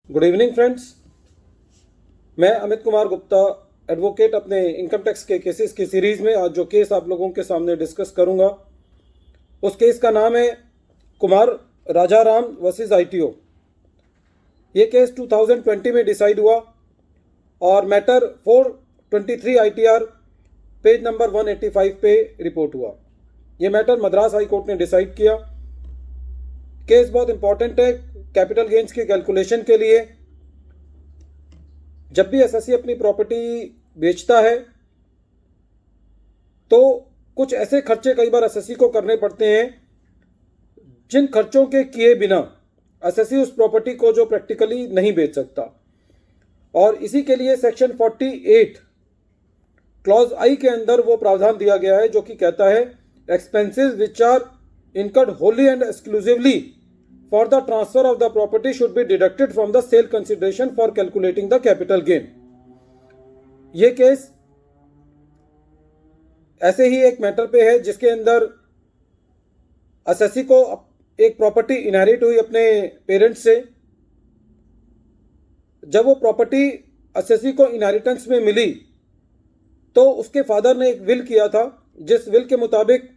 Good evening friends. मैं Amit Kumar Gupta, advocate, अपने income tax के केसेस की सीरीज़ में आज जो केस आप लोगों के सामने डिस्कस करूंगा उस केस का नाम है कुमार राजाराम वर्सेस आईटीओ। ये केस 2020 में डिसाइड हुआ और मैटर 423 आईटीआर पेज नंबर 185 पे रिपोर्ट हुआ। ये मैटर मद्रास हाई कोर्ट ने डिसाइड किया। केस बहुत इंपॉर्टेंट है कैपिटल गेन्स की कैलकुलेशन के लिए। जब भी एसएससी अपनी प्रॉपर्टी बेचता है तो कुछ ऐसे खर्चे कई बार एसएससी को करने पड़ते हैं जिन खर्चों के किए बिना एसएससी उस प्रॉपर्टी को जो प्रैक्टिकली नहीं बेच सकता, और इसी के लिए सेक्शन 48 क्लॉज आई के अंदर वो प्रावधान दिया गया है जो कि कहता है expenses which are incurred wholly and exclusively for the transfer of the property should be deducted from the sale consideration for calculating the capital gain। ये केस ऐसे ही एक मैटर पे है जिसके अंदर एसएससी को एक प्रॉपर्टी इनहेरिट हुई अपने पेरेंट्स से। जब वो प्रॉपर्टी एसएससी को इनहेरिटेंस में मिली तो उसके फादर ने एक विल किया था, जिस विल के मुताबिक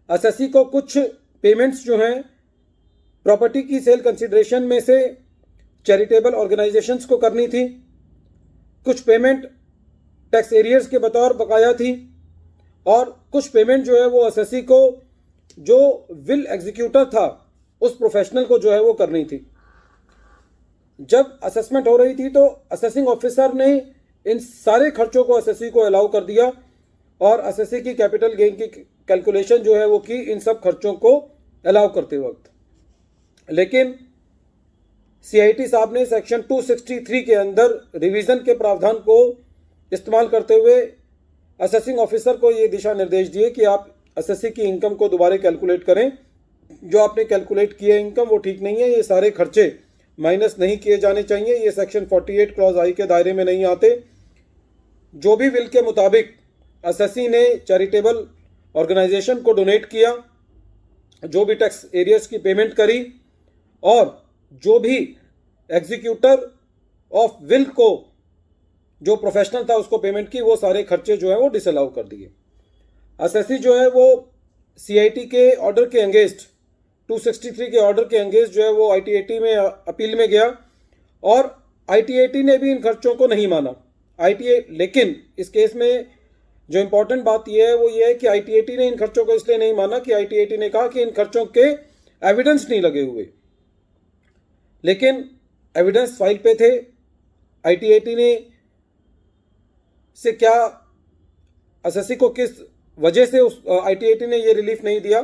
एसएससी को कुछ पेमेंट्स जो हैं प्रॉपर्टी की सेल कंसिडरेशन में से चैरिटेबल ऑर्गेनाइजेशंस को करनी थी, कुछ पेमेंट टैक्स एरियर्स के बतौर बकाया थी, और कुछ पेमेंट जो है वो एसएससी को जो विल एग्जीक्यूटर था उस प्रोफेशनल को जो है वो करनी थी। जब असेसमेंट हो रही थी तो असेसिंग ऑफिसर ने इन सारे खर्चों को एसएससी को अलाउ कर दिया और एसएससी की कैपिटल गेन की कैलकुलेशन जो है वो की इन सब खर्चों को अलाउ करते वक्त। लेकिन सीआईटी साहब ने सेक्शन 263 के अंदर रिवीजन के प्रावधान को इस्तेमाल करते हुए असेसिंग ऑफिसर को ये दिशा निर्देश दिए कि आप एसएससी की इनकम को दोबारा कैलकुलेट करें। जो आपने कैलकुलेट किए इनकम वो ठीक नहीं है, ये सारे खर्चे माइनस नहीं किए जाने चाहिए, ये सेक्शन 48 क्लॉज आई के दायरे में नहीं आते। जो भी विल के मुताबिक एसएससी ने चैरिटेबल ऑर्गेनाइजेशन को डोनेट किया, जो भी टैक्स एरियर्स की पेमेंट करी, और जो भी एग्जीक्यूटर ऑफ विल को जो प्रोफेशनल था उसको पेमेंट की, वो सारे खर्चे जो है वो डिसअलाउ कर दिए। एसएससी जो है वो सीआईटी के ऑर्डर के अगेंस्ट 263 के ऑर्डर के अगेंस्ट जो है वो आईटीएटी में अपील में गया और आईटीएटी ने भी इन खर्चों को नहीं माना। लेकिन इस केस में जो इंपॉर्टेंट बात यह है वो ये है कि आईटीएटी ने इन खर्चों को इसलिए नहीं माना कि आईटीएटी ने कहा कि इन खर्चों के एविडेंस नहीं लगे हुए, लेकिन एविडेंस फाइल पे थे। आईटीएटी ने से क्या एसएससी को किस वजह से उस आईटीएटी ने ये रिलीफ नहीं दिया,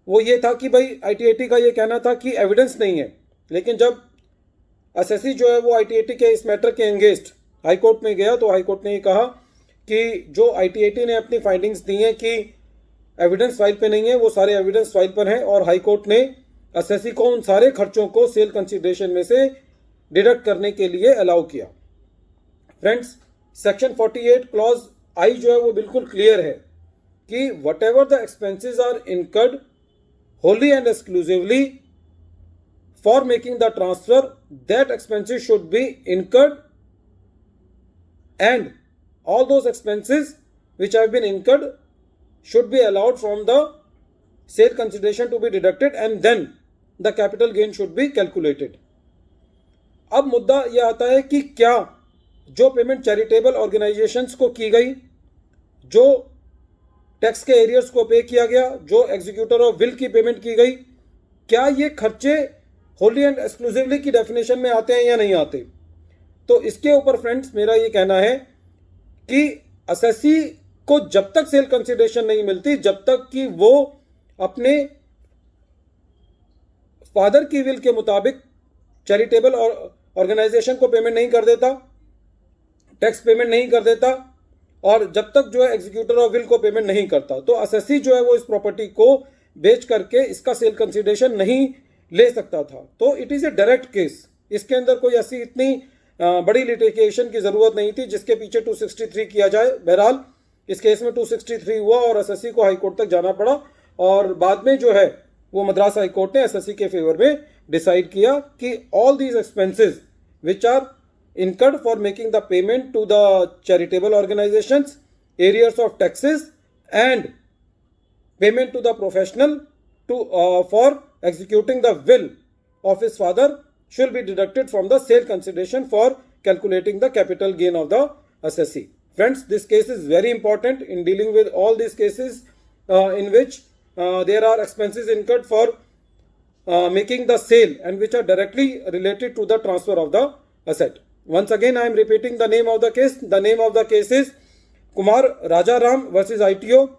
वो ये था कि भाई आईटीएटी का ये कहना था कि एविडेंस नहीं है। लेकिन जब एसएससी जो है वो आईटीएटी के इस मैटर के अगेंस्ट हाई कोर्ट में गया तो हाई कोर्ट ने ये कहा कि जो आईटीएटी ने अपनी फाइंडिंग्स दी हैं कि एविडेंस फाइल पे नहीं है, वो सारे एविडेंस फाइल पर हैं, और हाई कोर्ट ने एसएससी को उन सारे खर्चों को सेल कंसिडरेशन में से डिडक्ट करने के लिए अलाउ किया। फ्रेंड्स, सेक्शन 48 क्लॉज आई जो है वो बिल्कुल क्लियर है कि whatever the expenses are incurred wholly and exclusively for making the transfer, that expenses should be incurred and all those expenses which have been incurred should be allowed from the sale consideration to be deducted and then the capital gain should be calculated। अब मुद्दा यह आता है कि क्या जो payment charitable organisations को की गई, जो टैक्स के एरियर्स को पे किया गया, जो एग्जीक्यूटर ऑफ विल की पेमेंट की गई, क्या ये खर्चे होली एंड एक्सक्लूसिवली की डेफिनेशन में आते हैं या नहीं आते। तो इसके ऊपर फ्रेंड्स मेरा ये कहना है कि एसएससी को जब तक सेल कंसिडरेशन नहीं मिलती, जब तक कि वो अपने फादर की विल के मुताबिक चैरिटेबल ऑर्गेनाइजेशन को पेमेंट नहीं कर देता, टैक्स पेमेंट नहीं कर देता, और जब तक जो है एग्जीक्यूटर ऑफ विल को पेमेंट नहीं करता, तो एसएससी जो है वो इस प्रॉपर्टी को बेच करके इसका सेल कंसिडरेशन नहीं ले सकता था। तो it is a direct case, इसके अंदर कोई ऐसी इतनी बड़ी लिटिगेशन की ज़रूरत नहीं थी जिसके पीछे 263 किया जाए। बहरहाल इस केस में 263 हुआ और एसएससी को हाई कोर्ट तक जाना पड़ा, और बाद में जो है वो मद्रास हाई कोर्ट ने एसएससी के फेवर में डिसाइड किया कि all these expenses which are incurred for making the payment to the charitable organizations, arrears of taxes, and payment to the professional for executing the will of his father should be deducted from the sale consideration for calculating the capital gain of the assessee. Friends, this case is very important in dealing with all these cases in which there are expenses incurred for making the sale and which are directly related to the transfer of the asset. Once again, I am repeating the name of the case. The name of the case is Kumar Rajaram versus ITO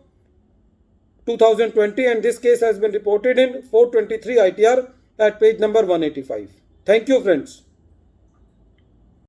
2020, and this case has been reported in 423 ITR at page number 185. Thank you, friends.